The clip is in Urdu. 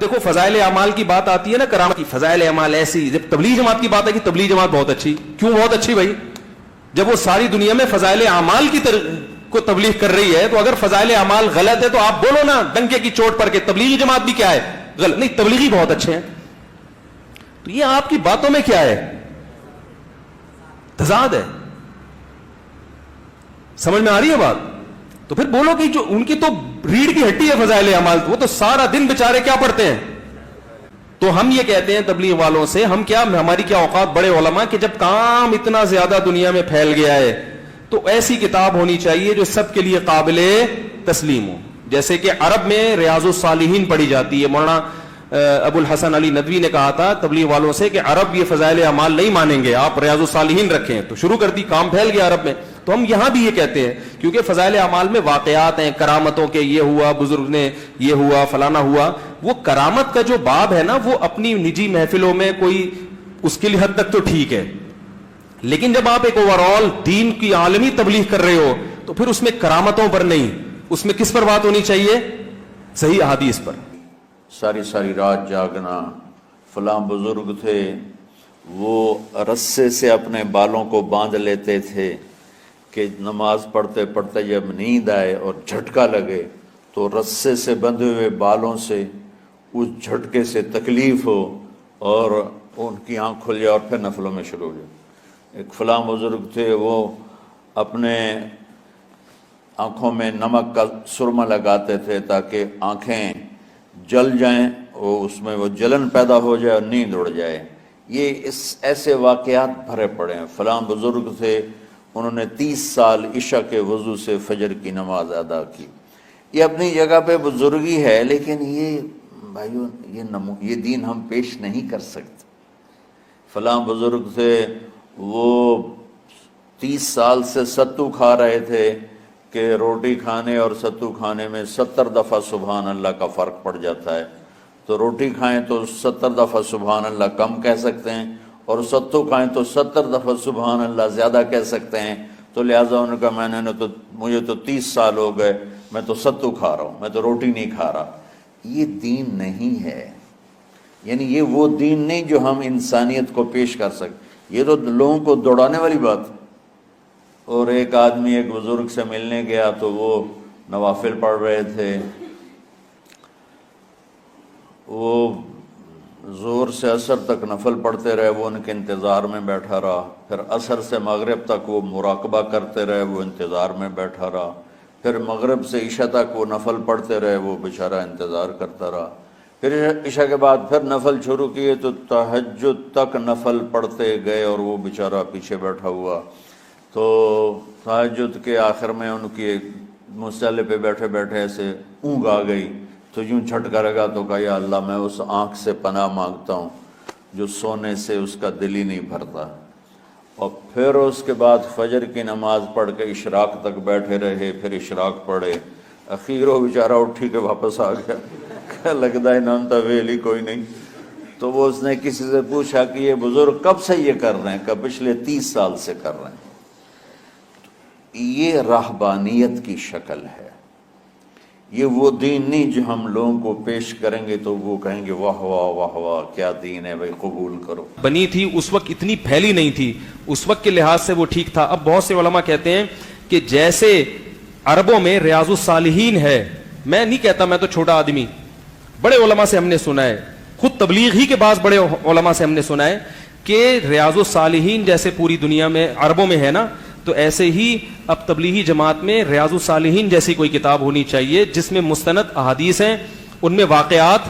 دیکھو فضائل اعمال کی بات آتی ہے نا، کرامت کی فضائل اعمال ایسی، جب تبلیغ جماعت کی بات ہے کہ تبلیغ جماعت بہت اچھی. کیوں بہت اچھی بھائی؟ جب وہ ساری دنیا میں فضائل اعمال کی کو تبلیغ کر رہی ہے، تو اگر فضائل اعمال غلط ہے تو آپ بولو نا ڈنکے کی چوٹ پر کہ تبلیغی جماعت بھی کیا ہے غلط. نہیں، تبلیغی بہت اچھے ہیں. تو یہ آپ کی باتوں میں کیا ہے؟ تضاد ہے. سمجھ میں آ رہی ہے بات؟ تو پھر بولو کہ جو ان کی تو ریڑھ کی ہڈی ہے فضائل اعمال، وہ تو سارا دن بیچارے کیا پڑھتے ہیں. تو ہم یہ کہتے ہیں تبلیغ والوں سے، ہم کیا، ہماری کیا اوقات بڑے علماء کہ جب کام اتنا زیادہ دنیا میں پھیل گیا ہے تو ایسی کتاب ہونی چاہیے جو سب کے لیے قابل تسلیم ہو. جیسے کہ عرب میں ریاض الصالحین پڑھی جاتی ہے. مولانا ابو الحسن علی ندوی نے کہا تھا تبلیغ والوں سے کہ عرب یہ فضائل اعمال نہیں مانیں گے، آپ ریاض الصالحین رکھیں. تو شروع کر دی، کام پھیل گیا عرب میں. تو ہم یہاں بھی یہ کہتے ہیں کیونکہ فضائل اعمال میں واقعات ہیں، کرامتوں کے، یہ ہوا بزرگ نے، یہ ہوا فلانا ہوا. وہ کرامت کا جو باب ہے نا، وہ اپنی نجی محفلوں میں کوئی اس کے لیے حد تک تو ٹھیک ہے، لیکن جب آپ ایک اوور آل دین کی عالمی تبلیغ کر رہے ہو تو پھر اس میں کرامتوں پر نہیں، اس میں کس پر بات ہونی چاہیے؟ صحیح احادیث پر. ساری ساری رات جاگنا. فلاں بزرگ تھے وہ رسے سے اپنے بالوں کو باندھ لیتے تھے کہ نماز پڑھتے پڑھتے جب نیند آئے اور جھٹکا لگے تو رسے سے بندھے ہوئے بالوں سے اس جھٹکے سے تکلیف ہو اور ان کی آنکھ کھل جائے اور پھر نفلوں میں شروع ہو جائے. ایک فلاں بزرگ تھے وہ اپنے آنکھوں میں نمک کا سرما لگاتے تھے تاکہ آنکھیں جل جائیں اور اس میں وہ جلن پیدا ہو جائے اور نیند اڑ جائے. یہ ایسے واقعات بھرے پڑے ہیں. فلاں بزرگ تھے، انہوں نے 30 سال عشاء کے وضو سے فجر کی نماز ادا کی. یہ اپنی جگہ پہ بزرگی ہے، لیکن یہ بھائیو یہ دین ہم پیش نہیں کر سکتے. فلاں بزرگ تھے وہ 30 سال سے ستو کھا رہے تھے کہ روٹی کھانے اور ستو کھانے میں 70 دفعہ سبحان اللہ کا فرق پڑ جاتا ہے. تو روٹی کھائیں تو 70 دفعہ سبحان اللہ کم کہہ سکتے ہیں، اور ستو کھائیں تو 70 دفعہ سبحان اللہ زیادہ کہہ سکتے ہیں. تو لہٰذا انہوں نے کہا مجھے تو 30 سال ہو گئے، میں تو ستو کھا رہا ہوں، میں تو روٹی نہیں کھا رہا. یہ دین نہیں ہے. یعنی یہ وہ دین نہیں جو ہم انسانیت کو پیش کر سکتے. یہ تو لوگوں کو دوڑانے والی بات ہے. اور ایک آدمی ایک بزرگ سے ملنے گیا تو وہ نوافل پڑھ رہے تھے. وہ زور سے عصر تک نفل پڑھتے رہے، وہ ان کے انتظار میں بیٹھا رہا. پھر عصر سے مغرب تک وہ مراقبہ کرتے رہے، وہ انتظار میں بیٹھا رہا. پھر مغرب سے عشاء تک وہ نفل پڑھتے رہے، وہ بیچارہ انتظار کرتا رہا. پھر عشاء کے بعد پھر نفل شروع کیے تو تہجد تک نفل پڑھتے گئے اور وہ بیچارہ پیچھے بیٹھا ہوا. تو تہجد کے آخر میں ان کی مصلی پہ بیٹھے بیٹھے ایسے اونگ آ گئی تو یوں جھٹکا لگا تو کہا یا اللہ میں اس آنکھ سے پناہ مانگتا ہوں جو سونے سے اس کا دل ہی نہیں بھرتا. اور پھر اس کے بعد فجر کی نماز پڑھ کے اشراق تک بیٹھے رہے. پھر اشراق پڑھے. اخیر وہ بیچارہ اٹھی کے واپس آ گیا. لگتا ہے نام تھا ویلی کوئی نہیں. تو وہ اس نے کسی سے پوچھا کہ یہ بزرگ کب سے یہ کر رہے ہیں؟ کہ پچھلے 30 سال سے کر رہے ہیں. یہ راہبانیت کی شکل ہے. یہ وہ دین نہیں جو ہم لوگوں کو پیش کریں گے تو وہ کہیں گے واہ واہ واہ واہ کیا دین ہے بھائی، قبول کرو. بنی تھی اس وقت اتنی پھیلی نہیں تھی، اس وقت کے لحاظ سے وہ ٹھیک تھا. اب بہت سے علماء کہتے ہیں کہ جیسے عربوں میں ریاض الصالحین ہے، میں نہیں کہتا، میں تو چھوٹا آدمی، بڑے علماء سے ہم نے سنا ہے، خود تبلیغ ہی کے بعض بڑے علماء سے ہم نے سنا ہے کہ ریاض الصالحین جیسے پوری دنیا میں عربوں میں ہے نا، تو ایسے ہی اب تبلیغی جماعت میں ریاض الصالحین جیسی کوئی کتاب ہونی چاہیے جس میں مستند احادیث ہیں، ان میں واقعات